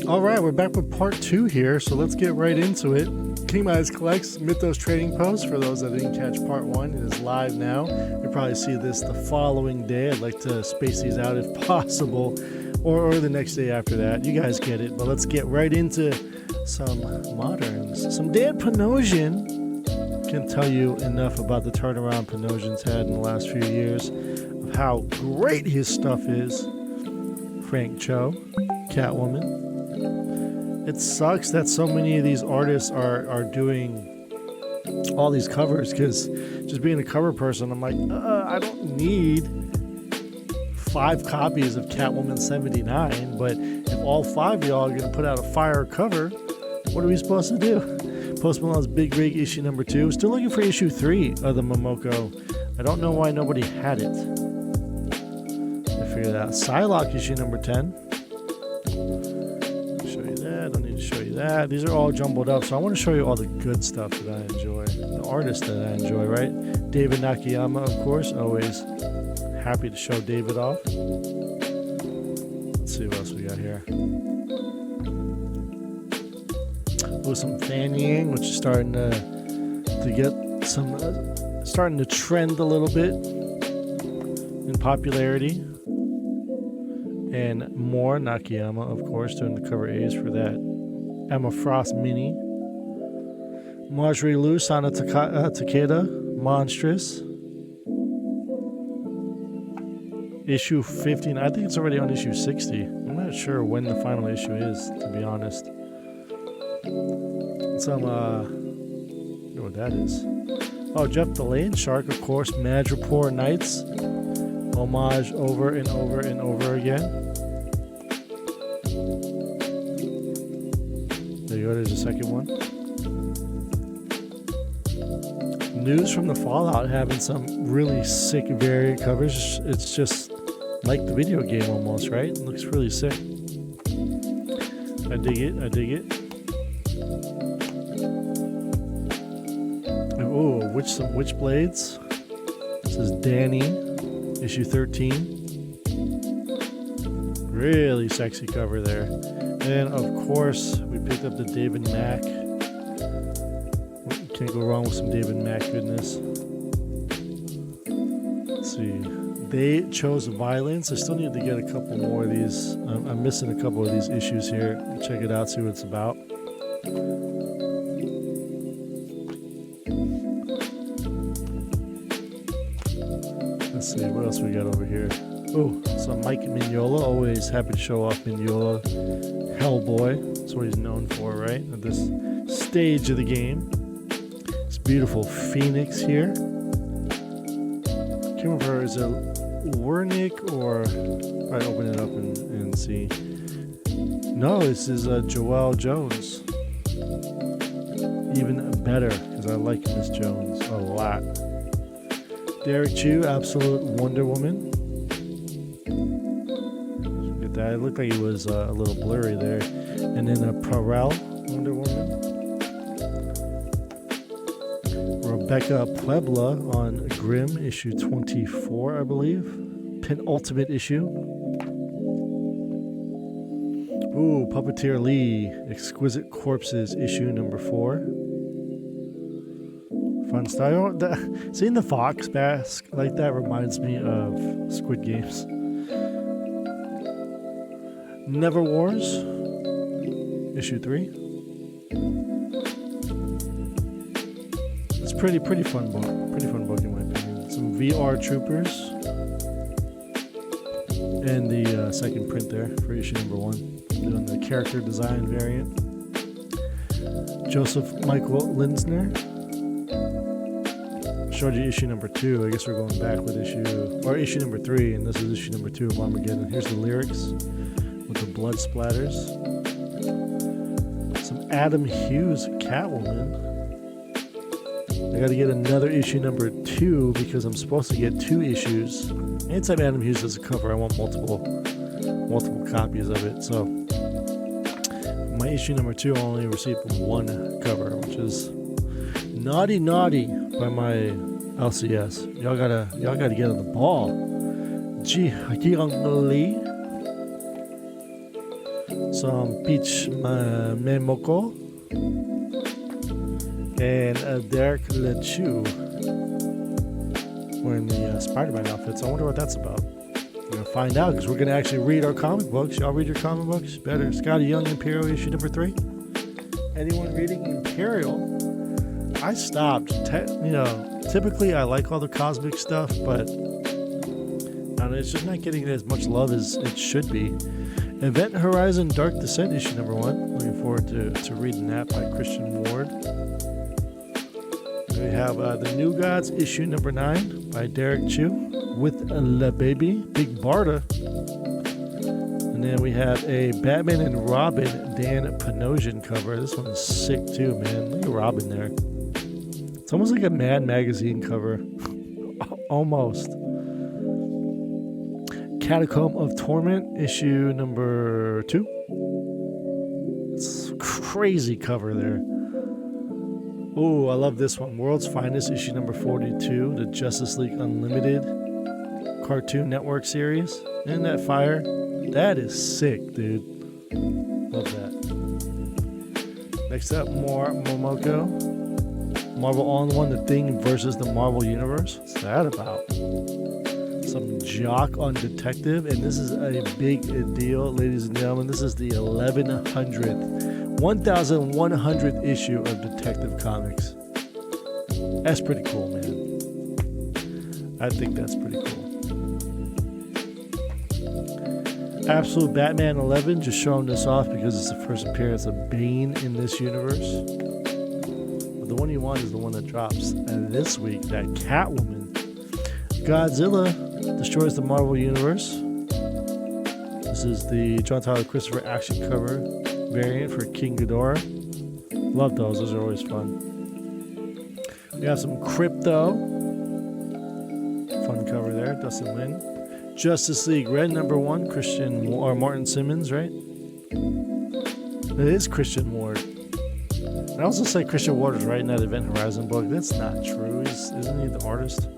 All right, we're back with part 2 here, so let's get right into it. King Midas collects Mythos Trading Post. For those that didn't catch part 1, it is live now. You'll probably see this the following day. I'd like to space these out if possible, or the next day after that. You guys get it, but let's get right into some moderns. Some Dan Panosian can't tell you enough about the turnaround Panosian's had in the last few years, of how great his stuff is. Frank Cho, Catwoman. It sucks that so many of these artists are doing all these covers, because just being a cover person, I'm like, I don't need 5 copies of Catwoman 79, but if all 5 of y'all are going to put out a fire cover, what are we supposed to do? Post Malone's Big Rig issue number 2. Still looking for issue 3 of the Momoko. I don't know why nobody had it. I figured out. Psylocke issue number 10. That. These are all jumbled up, so I want to show you all the good stuff that I enjoy, the artists that I enjoy, right? David Nakayama, of course, always happy to show David off. Let's see what else we got here. Oh, some Fan Yang, which is starting to get some, starting to trend a little bit in popularity. And more Nakayama, of course, doing the cover A's for that. Emma Frost Mini. Marjorie Liu, Sana Takeda, Monstrous. Issue 15. I think it's already on issue 60. I'm not sure when the final issue is, to be honest. Some, I don't know what that is. Oh, Jeff the Lane Shark, of course. Madripoor Knights. Homage over and over and over again. There you go, there's a second one. News from the Fallout having some really sick variant covers. It's just like the video game almost, right? It looks really sick. I dig it, I dig it. Oh, Witchblades. This is Danny, issue 13. Really sexy cover there. And of course, we picked up the David Mack. Can't go wrong with some David Mack goodness. Let's see. They Chose Violence. I still need to get a couple more of these. I'm missing a couple of these issues here. Check it out, see what it's about. Let's see, what else we got over here? Oh, some Mike Mignola. Always happy to show off Mignola. Hellboy, that's what he's known for, right? At this stage of the game. This beautiful Phoenix here. Can't remember, is it Wernick or... Alright, open it up and see. No, this is Joelle Jones. Even better, because I like Miss Jones a lot. Derek Chu, Absolute Wonder Woman. It looked like he was a little blurry there. And then a Prorel Wonder Woman. Rebecca Puebla on Grimm, issue 24, I believe. Penultimate issue. Ooh, Puppeteer Lee, Exquisite Corpses, issue number 4. Fun style. Seeing the fox mask like that reminds me of Squid Games. Never Wars, issue 3. It's pretty fun book. Pretty fun book in my opinion. Some VR Troopers, and the second print there for issue number 1. Doing the character design variant. Joseph Michael Linsner. Showed you issue number 2. I guess we're going back with issue number 3, and this is issue number 2 of Armageddon. Here's the lyrics. With the blood splatters. Some Adam Hughes Catwoman. I gotta get another issue number 2 because I'm supposed to get 2 issues. Anytime Adam Hughes does a cover, I want multiple copies of it. So my issue number 2 only received 1 cover, which is Naughty by my LCS. Y'all gotta get on the ball. Ji Hyung Lee. some Peach Memoko, and Derek LeChue wearing the Spider-Man outfits. I wonder what that's about. We're going to find out because we're going to actually read our comic books. Y'all read your comic books? Better. Scotty Young Imperial issue number 3. Anyone reading Imperial? I stopped. Typically I like all the cosmic stuff, but it's just not getting as much love as it should be. Event Horizon Dark Descent issue number 1. Looking forward to reading that by Christian Ward. We have The New Gods issue number 9 by Derek Chu with Le Baby, Big Barda. And then we have a Batman and Robin Dan Panosian cover. This one is sick too, man. Look at Robin there. It's almost like a Mad Magazine cover. Almost. Catacomb of Torment issue number 2. It's a crazy cover there. Oh, I love this one. World's Finest issue number 42, the Justice League Unlimited Cartoon Network series. Isn't that fire? That is sick, dude. Love that. Next up, more Momoko. Marvel All-in-One, The Thing versus the Marvel Universe. What's that about? Some Jock on Detective, and this is a big deal, ladies and gentlemen. This is the 1100th issue of Detective Comics. That's pretty cool, man. I think that's pretty cool. Absolute Batman 11, just showing this off because it's the first appearance of Bane in this universe. But the one you want is the one that drops this week, that Catwoman. Godzilla destroys the Marvel Universe. This is the John Tyler Christopher action cover variant for King Ghidorah. Love those are always fun. We have some Crypto. Fun cover there, Dustin Lin. Justice League Red number 1, Martin Simmons, right? It is Christian Ward. I also say Christian Ward is writing that Event Horizon book. That's not true. Isn't he the artist?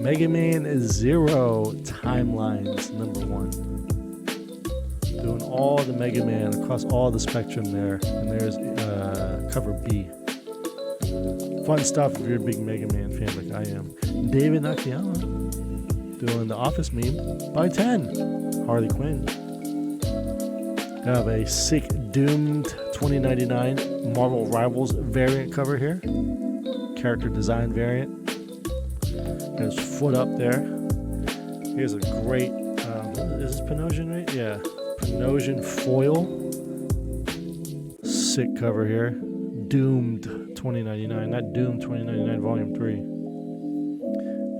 Mega Man 0 Timelines number 1. Doing all the Mega Man across all the spectrum there. And there's cover B. Fun stuff if you're a big Mega Man fan like I am. David Nakayama doing the Office meme by 10. Harley Quinn. Have a sick Doomed 2099 Marvel Rivals variant cover here. Character design variant. Got his foot up there. Here's a great, is this Panosian, right? Yeah. Panosian foil. Sick cover here. Doomed 2099. Not Doomed 2099 Volume 3.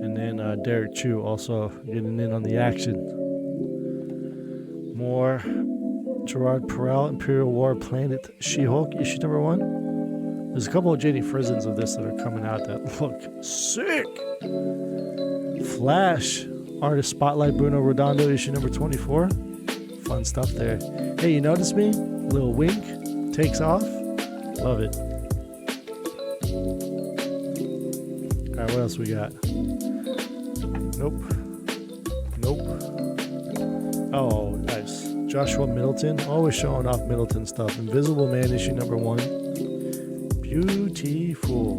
And then Derek Chu also getting in on the action. More Gerard Perel, Imperial War Planet She-Hulk, issue number 1. There's a couple of J.D. Frisons of this that are coming out that look sick. Flash, Artist Spotlight, Bruno Redondo, issue number 24. Fun stuff there. Hey, you notice me? Little wink, takes off. Love it. Alright, what else we got? Nope. Oh, nice. Joshua Middleton, always showing off Middleton stuff. Invisible Man, issue number 1. Beautiful.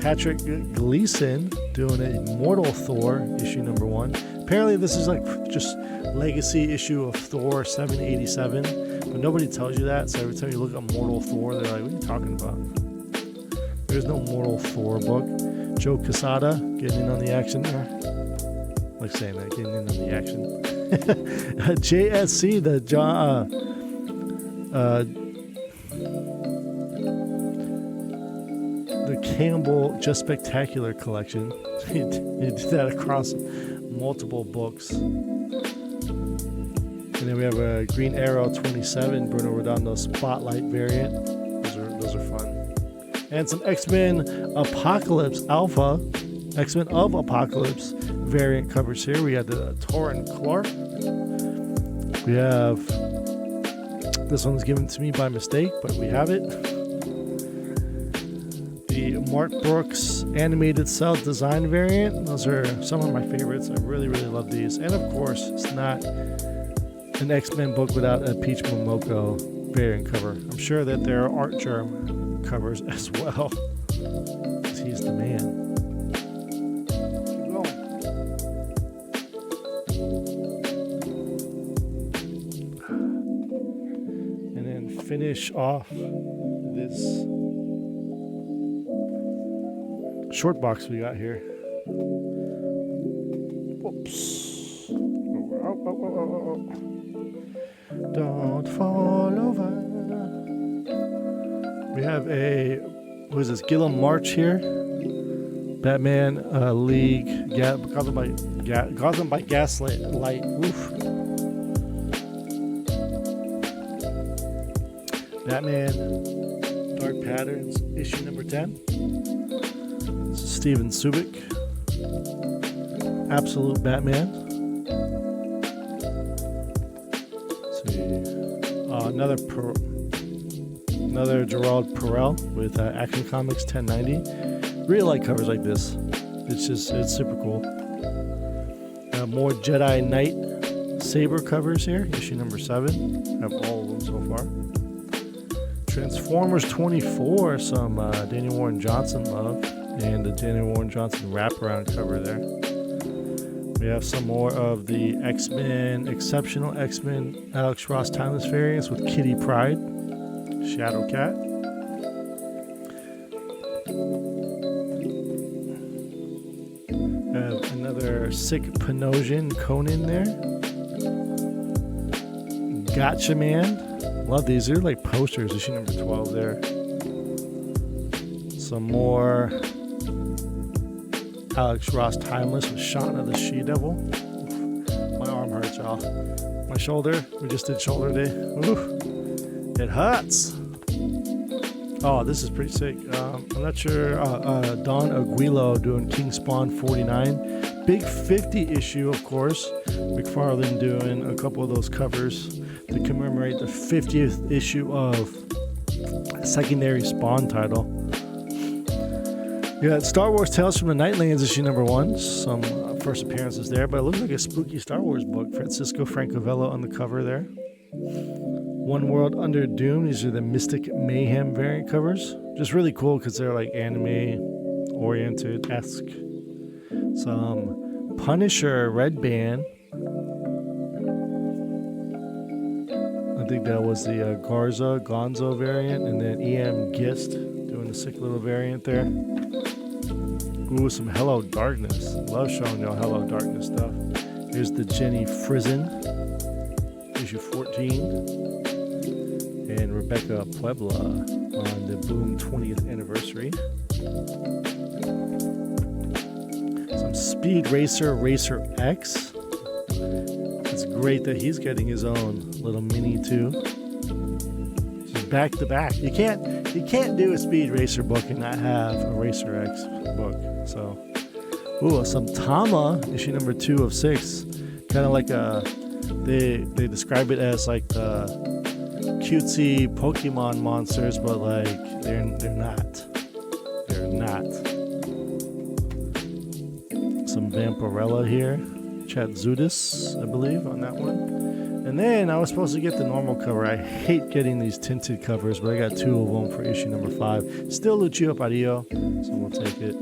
Patrick Gleason doing an Immortal Thor, issue number 1. Apparently this is like just legacy issue of Thor 787, but nobody tells you that, so every time you look at Mortal Thor, they're like, what are you talking about? There's no Mortal Thor book. Joe Quesada getting in on the action there. I like saying that, getting in on the action. JSC, the Campbell Just Spectacular collection. He did that across multiple books. And then we have a Green Arrow 27 Bruno Redondo Spotlight variant. Those are fun. And some X-Men Apocalypse Alpha, X-Men of Apocalypse variant covers here. We have the Torrin Clark. We have, this one's given to me by mistake, but we have it. The Mark Brooks animated cell design variant. Those are some of my favorites. I really love these. And of course, it's not an X-Men book without a Peach Momoko variant cover. I'm sure that there are Art Germ covers as well. 'Cause he's the man. Keep going. And then finish off this short box we got here. Whoops. Oh. Don't fall over. We have a, what is this, Gillum March here. Batman League, Gotham by Gaslight. Oof. Batman Dark Patterns, issue number 10. This is Steven Subic. Absolute Batman. Let's see. Another Gerald Perel with Action Comics 1090. Really like covers like this. It's super cool. More Jedi Knight Saber covers here, issue number 7. Have all of them so far. Transformers 24, some Daniel Warren Johnson love, and the Daniel Warren Johnson wraparound cover there. We have some more of the X-Men, Exceptional X-Men Alex Ross Timeless variants with Kitty Pryde, Shadow Cat. Have another sick Panosian Conan there. Gotcha Man. Love these. They're like posters. Issue number 12 there. Some more Alex Ross Timeless with Shauna the She-Devil. My arm hurts, y'all. My shoulder. We just did shoulder day. Ooh, it hurts. Oh, this is pretty sick. I'm not sure. Don Aguilo doing King Spawn 49. Big 50 issue, of course. McFarlane doing a couple of those covers to commemorate the 50th issue of secondary Spawn title. We got Star Wars Tales from the Nightlands issue number 1. Some first appearances there, but it looks like a spooky Star Wars book. Francisco Francavilla on the cover there. One World Under Doom. These are the Mystic Mayhem variant covers. Just really cool because they're like anime oriented-esque. Some Punisher Red Band. I think that was the Gonzo variant, and then EM Gist doing the sick little variant there. Ooh, some Hello Darkness. Love showing y'all Hello Darkness stuff. Here's the Jenny Frizen, issue 14. And Rebecca Puebla on the Boom 20th anniversary. Some Speed Racer X. It's great that he's getting his own little mini too. Just back to back. You can't do a Speed Racer book and not have a Racer X book. So, ooh, some Tama issue number 2 of 6. Kind of like they describe it as like the cutesy Pokemon monsters, but like they're not. They're not. Some Vampirella here. Chatzudis, I believe, on that one. And then I was supposed to get the normal cover. I hate getting these tinted covers, but I got 2 of them for issue number 5. Still Lucio Parillo, so we'll take it.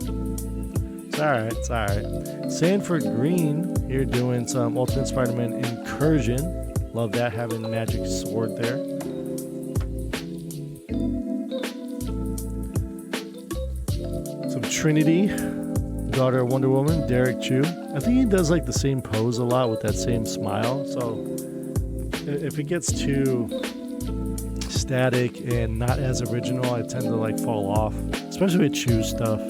It's alright. Sanford Green here doing some Ultimate Spider-Man Incursion. Love that, having magic sword there. Some Trinity, daughter of Wonder Woman, Derek Chu. I think he does like the same pose a lot with that same smile. So if it gets too static and not as original, I tend to like fall off, especially with Chu stuff.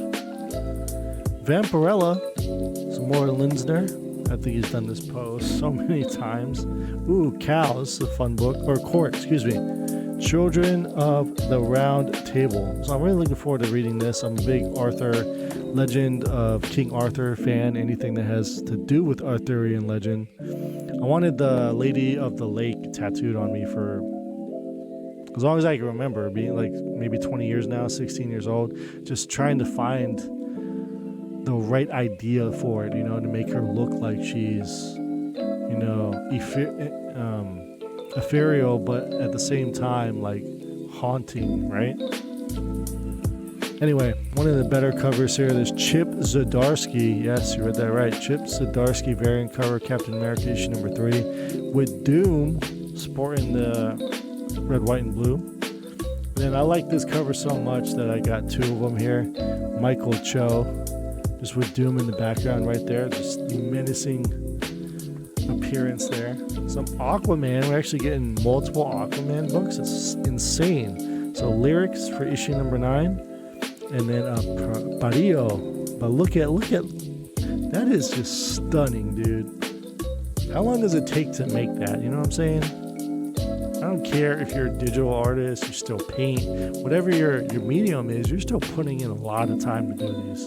Vampirella, some more Linsner. I think he's done this pose so many times. Ooh, Cal, this is a fun book. Or Court, excuse me. Children of the Round Table. So I'm really looking forward to reading this. I'm a big Arthur, Legend of King Arthur fan. Anything that has to do with Arthurian legend. I wanted the Lady of the Lake tattooed on me for as long as I can remember, being like maybe 20 years now, 16 years old. Just trying to find the right idea for it, to make her look like she's, you know, ethereal, but at the same time, like haunting, right? Anyway, one of the better covers here, there's Chip Zdarsky. Yes, you read that right. Chip Zdarsky variant cover, Captain America issue number 3, with Doom sporting the red, white, and blue. And I like this cover so much that I got 2 of them here. Michael Cho, just with Doom in the background right there, just menacing appearance there. Some Aquaman. We're actually getting multiple Aquaman books. It's insane. So lyrics for issue number 9. And then Parillo. But look at that is just stunning, dude. How long does it take to make that? You know what I'm saying? I don't care if you're a digital artist, you still paint, whatever your medium is, you're still putting in a lot of time to do these.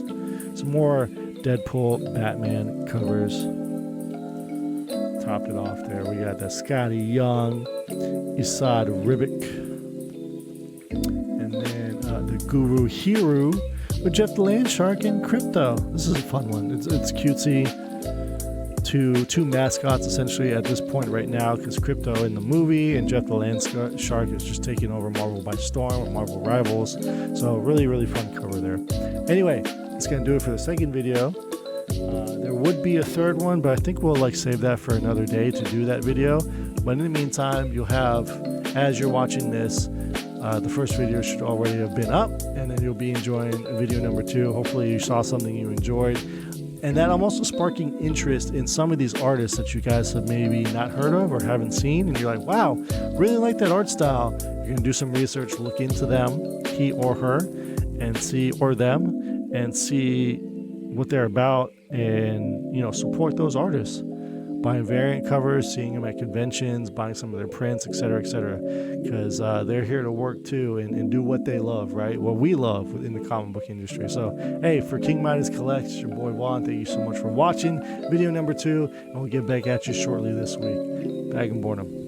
Some more Deadpool, Batman covers. Topped it off there. We got the Scotty Young, Isad Ribic. The Guru Hero with Jeff the Land Shark and Crypto. This is a fun one. It's cutesy. Two mascots essentially at this point right now, because Crypto in the movie and Jeff the Land Shark is just taking over Marvel by storm with Marvel Rivals. So really, really fun cover there. Anyway, that's gonna do it for the second video. There would be a third one, but I think we'll like save that for another day to do that video. But in the meantime, you'll have, as you're watching this, the first video should already have been up, and then you'll be enjoying video number 2. Hopefully you saw something you enjoyed, and that I'm also sparking interest in some of these artists that you guys have maybe not heard of or haven't seen, and you're like, wow, really like that art style. You're gonna do some research, look into them, he or her, and see, or them, and see what they're about, and, you know, support those artists. Buying variant covers, seeing them at conventions, buying some of their prints, etc., because they're here to work too and do what they love, right? What we love in the comic book industry. So, hey, for King Midas Collects, your boy Juan, thank you so much for watching video number 2, and we'll get back at you shortly this week. Bag and Bornum.